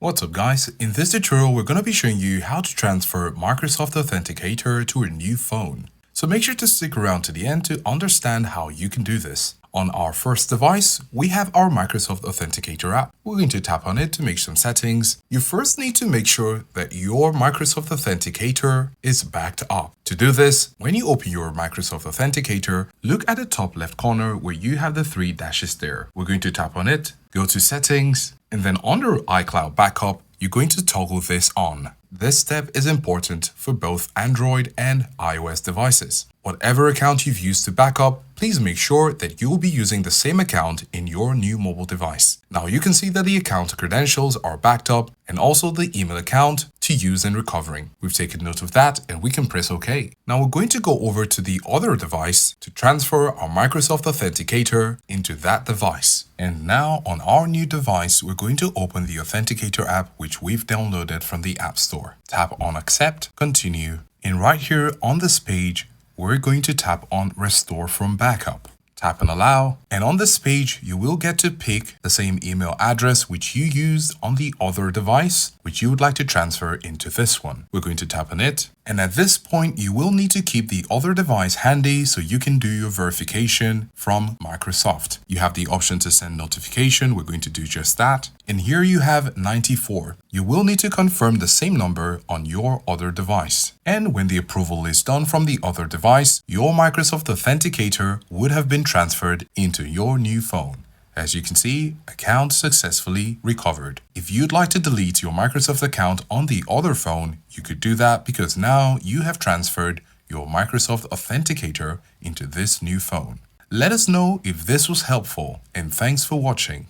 What's up guys, in this tutorial we're going to be showing you how to transfer Microsoft Authenticator to a new phone. So make sure to stick around to the end to understand how you can do this. On our first device, we have our Microsoft Authenticator app. We're going to tap on it to make some settings. You first need to make sure that your Microsoft Authenticator is backed up. To do this, when you open your Microsoft Authenticator, look at the top left corner where you have the three dashes there. We're going to tap on it, go to settings, and then under iCloud Backup, you're going to toggle this on. This step is important for both Android and iOS devices. Whatever account you've used to backup, please make sure that you'll be using the same account in your new mobile device. Now you can see that the account credentials are backed up and also the email account to use in recovering. We've taken note of that and we can press OK. Now we're going to go over to the other device to transfer our Microsoft Authenticator into that device. And now on our new device, we're going to open the Authenticator app which we've downloaded from the App Store. Tap on Accept, Continue, and right here on this page, we're going to tap on Restore from Backup. Tap on Allow, and on this page, you will get to pick the same email address which you used on the other device, which you would like to transfer into this one. We're going to tap on it, and at this point, you will need to keep the other device handy so you can do your verification from Microsoft. You have the option to send notification. We're going to do just that. And here you have 94. You will need to confirm the same number on your other device. And when the approval is done from the other device, your Microsoft Authenticator would have been transferred into your new phone. As you can see, account successfully recovered. If you'd like to delete your Microsoft account on the other phone, you could do that because now you have transferred your Microsoft Authenticator into this new phone. Let us know if this was helpful, and thanks for watching.